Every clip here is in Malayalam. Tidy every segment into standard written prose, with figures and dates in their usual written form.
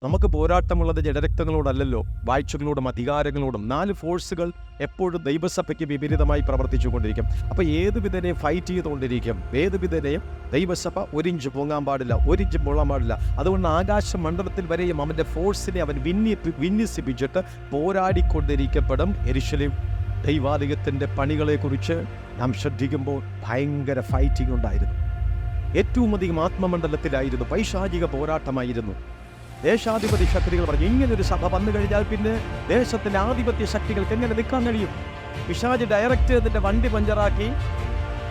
നമുക്ക് പോരാട്ടമുള്ളത് ജഡരക്തങ്ങളോടല്ലല്ലോ, വാഴ്ചകളോടും അധികാരങ്ങളോടും. 4 ഫോഴ്സുകൾ എപ്പോഴും ദൈവസഭയ്ക്ക് വിപരീതമായി പ്രവർത്തിച്ചു കൊണ്ടിരിക്കും. അപ്പോൾ ഏത് വിധേനയും ഫൈറ്റ് ചെയ്തുകൊണ്ടിരിക്കും. ഏത് വിധേനയും ദൈവസഭ ഒരിഞ്ച് പൊങ്ങാൻ പാടില്ല, ഒരിഞ്ച് പൊള്ളാൻ പാടില്ല. അതുകൊണ്ട് ആകാശമണ്ഡലത്തിൽ വരെയും അവൻ്റെ ഫോഴ്സിനെ അവൻ വിന്യസിപ്പിച്ചിട്ട് പോരാടിക്കൊണ്ടിരിക്കപ്പെടും. യെരൂശലേം ദൈവാലയത്തിൻ്റെ പണികളെക്കുറിച്ച് നാം ശ്രദ്ധിക്കുമ്പോൾ ഭയങ്കര ഫൈറ്റിംഗ് ഉണ്ടായിരുന്നു. ഏറ്റവും അധികം ആത്മമണ്ഡലത്തിലായിരുന്നു, പൈശാചിക പോരാട്ടമായിരുന്നു. ദേശാധിപത്യ ശക്തികൾ പറഞ്ഞു, ഇങ്ങനൊരു സഭ വന്നു കഴിഞ്ഞാൽ പിന്നെ ദേശത്തിൻ്റെ ആധിപത്യ ശക്തികൾക്ക് എങ്ങനെ നിൽക്കാൻ കഴിയും? പിശാച് ഡയറക്റ്റ് നിന്റെ വണ്ടി പഞ്ചറാക്കി,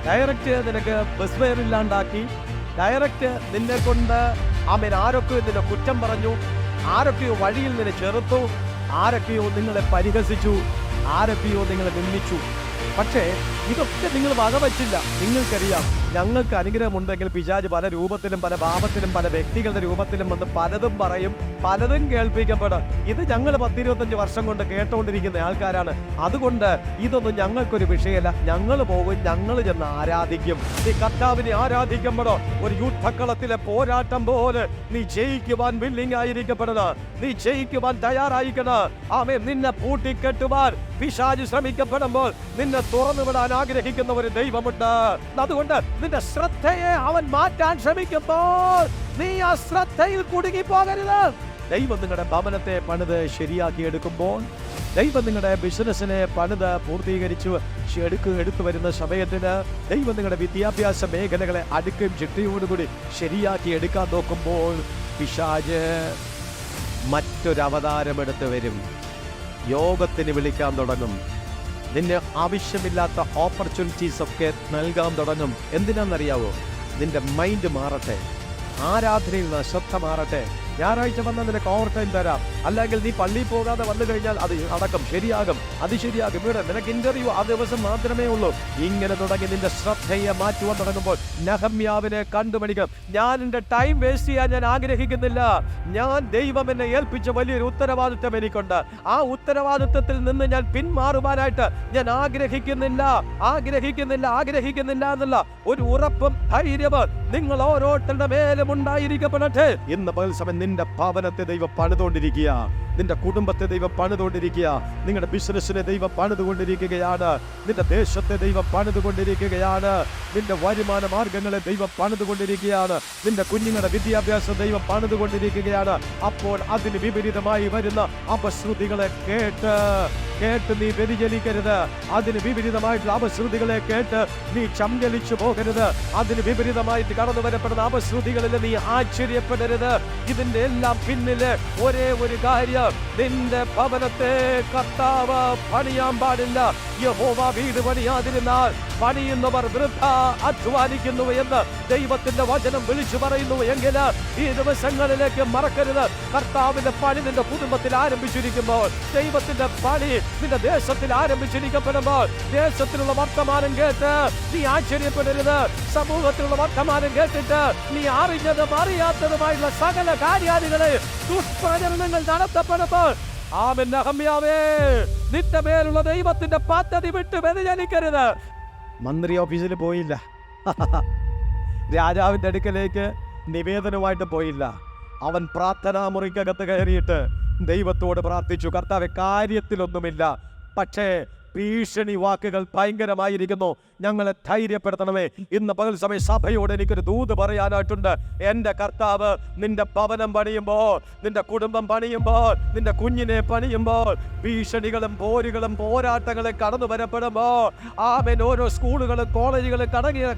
ഡയറക്റ്റ് നിനക്ക് ബസ് ഫെയർ ഇല്ലാണ്ടാക്കി, ഡയറക്റ്റ് നിന്നെ കൊണ്ട് ആരൊക്കെയോ നിന്നെ കുറ്റം പറഞ്ഞു, ആരൊക്കെയോ വഴിയിൽ നിന്നെ ചെറുത്തു, ആരൊക്കെയോ നിങ്ങളെ പരിഹസിച്ചു, ആരൊക്കെയോ നിങ്ങളെ നിന്ദിച്ചു. പക്ഷേ ഇതൊക്കെ നിങ്ങൾ വകവച്ചില്ല. നിങ്ങൾക്കറിയാം, ഞങ്ങൾക്ക് അനുഗ്രഹമുണ്ടെങ്കിൽ പിശാച് പല രൂപത്തിലും പല ഭാവത്തിലും പല വ്യക്തികളുടെ രൂപത്തിലും വന്ന് പലതും പറയും, പലതും കേൾപ്പിക്കപ്പെടും. ഇത് ഞങ്ങൾ 10-25 വർഷം കൊണ്ട് കേട്ടുകൊണ്ടിരിക്കുന്ന ആൾക്കാരാണ്. അതുകൊണ്ട് ഇതൊന്നും ഞങ്ങൾക്കൊരു വിഷയമല്ല. ഞങ്ങൾ പോകും, ഞങ്ങൾ ചെന്ന് ആരാധിക്കും. നീ കർത്താവിനെ ആരാധിക്കുമ്പോഴോ ഒരു യുദ്ധക്കളത്തിലെ പോരാട്ടം പോലെ നീ ജയിക്കുവാൻ വില്ലിങ് ആയിരിക്കപ്പെടുന്നത്, നീ ജയിക്കുവാൻ തയ്യാറായിക്കണം. ആമേൻ. നിന്നെ പൂട്ടിക്കെട്ടുവാൻ പിശാച് ശ്രമിക്കപ്പെടുമ്പോൾ നിന്നെ തുറന്നുവിടാൻ ആഗ്രഹിക്കുന്ന ഒരു ദൈവമുണ്ട്. അതുകൊണ്ട് നിന്റെ ശ്രദ്ധയെ അവൻ മാറ്റാൻ ശ്രമിക്കുമ്പോൾ നീ ആ ശ്രദ്ധയിൽ കുടുങ്ങി പോകരുത്. ദൈവം നിങ്ങളുടെ ഭവനത്തെ പണിത് ശരിയാക്കി എടുക്കുമ്പോൾ, ദൈവം നിങ്ങളുടെ ബിസിനസ്സിനെ പണിത് പൂർത്തീകരിച്ചു എടുത്തു വരുന്ന സമയത്തിന്, ദൈവം നിങ്ങളുടെ വിദ്യാഭ്യാസ മേഖലകളെ അടുക്കും ചിട്ടയോടുകൂടി ശരിയാക്കി എടുക്കാൻ നോക്കുമ്പോൾ പിശാച് മറ്റൊരവതാരമെടുത്ത് വരും. യോഗത്തിന് വിളിക്കാൻ തുടങ്ങും. നിന്നെ ആവശ്യമില്ലാത്ത ഓപ്പർച്യൂണിറ്റീസ് ഒക്കെ നൽകാൻ തുടങ്ങും. എന്തിനാണെന്നറിയാവോ? നിന്റെ മൈൻഡ് മാറട്ടെ, ആരാധനയിൽ നിന്ന് ശ്രദ്ധ മാറട്ടെ. ഞായറാഴ്ച വന്നാൽ നിനക്ക് ഓവർ ടൈം തരാം, അല്ലെങ്കിൽ നീ പള്ളിയിൽ പോകാതെ വന്നു കഴിഞ്ഞാൽ അത് നടക്കും, ശരിയാകും, അത് ശരിയാകും. ഇവിടെ നിനക്ക് ഇന്റർവ്യൂ ആ ദിവസം മാത്രമേ ഉള്ളൂ. ഇങ്ങനെ തുടങ്ങി നിന്റെ ശ്രദ്ധയെ മാറ്റുവാൻ തുടങ്ങുമ്പോൾ നെഹമ്യാവിനെ കണ്ടുപിടിക്കും. ഞാൻ എൻ്റെ ടൈം വേസ്റ്റ് ചെയ്യാൻ ഞാൻ ആഗ്രഹിക്കുന്നില്ല. ഞാൻ ദൈവം എന്നെ ഏൽപ്പിച്ച വലിയൊരു ഉത്തരവാദിത്വം എനിക്കുണ്ട്. ആ ഉത്തരവാദിത്വത്തിൽ നിന്ന് ഞാൻ പിന്മാറുവാനായിട്ട് ഞാൻ ആഗ്രഹിക്കുന്നില്ല എന്നുള്ള ഒരു ഉറപ്പും ധൈര്യവും നിങ്ങൾ ഓരോരുത്തരുടെ മേലും ഉണ്ടായിരിക്കപ്പെടട്ടെ. ഇന്ന് പകൽ സമയം നിന്റെ ഭവനത്തെ ദൈവം പണിതുകൊണ്ടിരിക്കുക, നിന്റെ കുടുംബത്തെ ദൈവം പണിതുകൊണ്ടിരിക്കുക, നിങ്ങളുടെ ബിസിനസ്സിനെ ദൈവം പണിതുകൊണ്ടിരിക്കുകയാണ്, നിന്റെ ദേശത്തെ ദൈവം പണിതുകൊണ്ടിരിക്കുകയാണ്, നിന്റെ വരുമാന മാർഗങ്ങളെ ദൈവം പണിതുകൊണ്ടിരിക്കുകയാണ്, നിന്റെ കുഞ്ഞുങ്ങളുടെ വിദ്യാഭ്യാസം ദൈവം പണിതുകൊണ്ടിരിക്കുകയാണ്. അപ്പോൾ അതിന് വിപരീതമായി വരുന്ന അപശ്രുതികളെ കേട്ട് നീ വ്യതിചലിക്കരുത്. അതിന് വിപരീതമായിട്ടുള്ള അപശ്രുതികളെ കേട്ട് നീ ചഞ്ചലിച്ചു പോകരുത്. അതിന് വിപരീതമായിട്ട് കടന്നു വരപ്പെടുന്ന അപശ്രുതികളിൽ നീ ആശ്ചര്യപ്പെടരുത്. ഇതിന്റെ എല്ലാം പിന്നില് ഒരേ ഒരു കാര്യം, നിന്റെ ഭവനത്തെ കർത്താവ് പണിയാൻ പാടില്ല. യഹോവ വീട് പണിയാതിരുന്നാൽ പണിയുന്നവർ വൃഥ അധ്വാനിക്കുന്നു എന്ന് ദൈവത്തിന്റെ വചനം വിളിച്ചു പറയുന്നു. എങ്കിൽ ഈ ദിവസങ്ങളിലേക്ക് മറക്കരുത്. കർത്താവിന്റെ പണി നിന്റെ കുടുംബത്തിൽ ആരംഭിച്ചിരിക്കുമ്പോൾ, ദൈവത്തിന്റെ പണി നിന്റെ ദേശത്തിൽ ആരംഭിച്ചിരിക്കപ്പെടുമ്പോൾ, ദേശത്തിലുള്ള വർത്തമാനം കേട്ട് നീ ആശ്ചര്യപ്പെടരുത്. സമൂഹത്തിലുള്ള വർത്തമാനം കേട്ടിട്ട് നീ അറിഞ്ഞതും അറിയാത്തതുമായിട്ടുള്ള സകല കാര്യാദികളെ ദുഷ്പ്രചരണങ്ങൾ നടത്തപ്പെടുമ്പോൾ, ആമേൻ. നെഹമ്യാവേ, നിന്റെ മേലുള്ള ദൈവത്തിന്റെ പദ്ധതി വിട്ട് വ്യതിചലിക്കരുത്. മന്ത്രി ഓഫീസിൽ പോയില്ല, രാജാവിന്റെ അടുക്കലേക്ക് നിവേദനമായിട്ട് പോയില്ല. അവൻ പ്രാർത്ഥനാ മുറിക്കകത്ത് കയറിയിട്ട് ദൈവത്തോട് പ്രാർത്ഥിച്ചു, കർത്താവേ, കാര്യത്തിലൊന്നുമില്ല, പക്ഷേ ഭീഷണി വാക്കുകൾ ഭയങ്കരമായിരിക്കുന്നു, ഞങ്ങളെ ധൈര്യപ്പെടുത്തണമേ. ഇന്ന് പകൽ സമയം സഭയോട് എനിക്കൊരു ദൂത് പറയാനായിട്ടുണ്ട്. എൻ്റെ കർത്താവ് നിന്റെ ഭവനം പണിയുമ്പോൾ, നിന്റെ കുടുംബം പണിയുമ്പോൾ, നിന്റെ കുഞ്ഞിനെ പണിയുമ്പോൾ, ഭീഷണികളും പോരുകളും പോരാട്ടങ്ങളും കടന്നു വരപ്പെടുമ്പോൾ, ആമേൻ, ഓരോ സ്കൂളുകളും കോളേജുകളും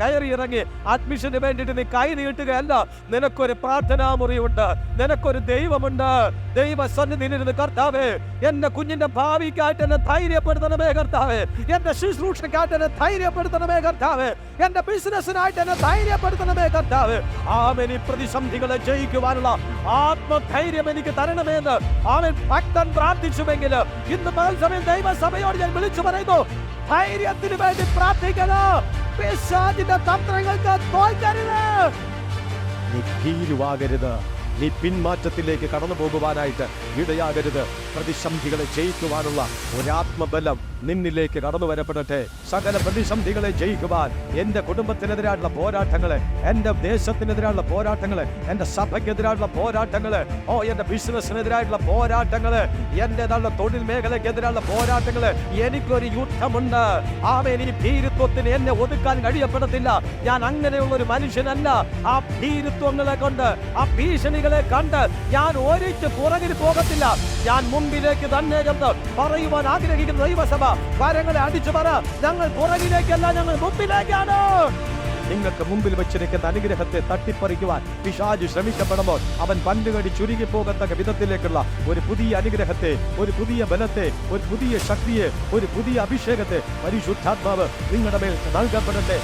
കയറിയിറങ്ങി അഡ്മിഷന് വേണ്ടിയിട്ട് നീ കൈ നീട്ടുകയല്ല. നിനക്കൊരു പ്രാർത്ഥനാ മുറിയുണ്ട്, നിനക്കൊരു ദൈവമുണ്ട്. ദൈവസന്നിധിയിലിരുന്ന്, കർത്താവേ, എൻ്റെ കുഞ്ഞിന്റെ ഭാവിക്കായിട്ട് എന്നെ ധൈര്യപ്പെടുത്തണമേ കർത്താവേ, എൻ്റെ ശുശ്രൂഷക്കായിട്ട് എന്നെ ധൈര്യപ്പെടുത്തണമേ കർത്താവേ, എൻ്റെ ബിസിനസ്സിനായിട്ട് എന്നെ ധൈര്യപ്പെടുത്തണമേ കർത്താവേ. ആമേൻ. ഈ പ്രതിസന്ധികളെ ജയിക്കുവാനുള്ള ആത്മധൈര്യം എനിക്ക് തരണമേന്ന് ആമേൻ ഭക്തൻ പ്രാർത്ഥിച്ചുവെങ്കിൽ, ഇന്ന് പകൽ സമയം ദൈവസഭയോട് ഞാൻ വിളിച്ചു പറയുന്നു, ധൈര്യത്തിന് വേണ്ടി പ്രാർത്ഥിക്കണം. പിശാചിന്റെ തന്ത്രങ്ങൾക്ക് തോൽക്കരുത്. നീ ഭീരുവാകരുത്. നീ പിന്മാറ്റത്തിലേക്ക് കടന്നു പോകുവാനായിട്ട് ഇടയാകരുത്. പ്രതിസന്ധികളെ ജയിക്കുവാനുള്ള ഒരാത്മബലം നിന്നിലേക്ക് കടന്നു വരപ്പെടട്ടെ. സകല പ്രതിസന്ധികളെ ജയിക്കുവാൻ, എൻ്റെ കുടുംബത്തിനെതിരായിട്ടുള്ള പോരാട്ടങ്ങളെ, എൻ്റെ ദേശത്തിനെതിരായുള്ള പോരാട്ടങ്ങളെ, എൻ്റെ സഭയ്ക്കെതിരായിട്ടുള്ള പോരാട്ടങ്ങള്, എൻ്റെ ബിസിനസ്സിനെതിരായിട്ടുള്ള പോരാട്ടങ്ങള്, എൻ്റെതായുള്ള തൊഴിൽ മേഖലയ്ക്കെതിരായുള്ള പോരാട്ടങ്ങള്, എനിക്കൊരു യുദ്ധമുണ്ട്. ആമേൻ. ഈ ഭീരുത്വത്തിന് എന്നെ ഒതുക്കാൻ കഴിയപ്പെടത്തില്ല. ഞാൻ അങ്ങനെയുള്ള ഒരു മനുഷ്യനല്ല. ആ ഭീരുത്വങ്ങളെ കൊണ്ട്, ആ ഭീഷണികളെ കണ്ട് ഞാൻ ഒരിച്ച് പുറകിൽ പോകത്തില്ല. ഞാൻ മുമ്പിലേക്ക് തന്നെ എന്ന് പറയുവാൻ ആഗ്രഹിക്കുന്ന ദൈവസഭ കാര്യങ്ങളെ അടിച്ചു പറ. ഞങ്ങൾ പുറകിലേക്കല്ല, ഞങ്ങൾ മുമ്പിലേക്കാണ്. നിങ്ങൾക്ക് മുമ്പിൽ വെച്ചിരിക്കുന്ന അനുഗ്രഹത്തെ തട്ടിപ്പറിക്കുവാൻ പിശാച് ശ്രമിക്കപ്പെടുമ്പോൾ അവൻ പണ്ടുകടി ചുരുങ്ങി പോകത്തക്ക വിധത്തിലേക്കുള്ള ഒരു പുതിയ അനുഗ്രഹത്തെ, ഒരു പുതിയ ബലത്തെ, ഒരു പുതിയ ശക്തിയെ, ഒരു പുതിയ അഭിഷേകത്തെ പരിശുദ്ധാത്മാവ് നിങ്ങളുടെ മേൽ നൽകപ്പെടട്ടെ.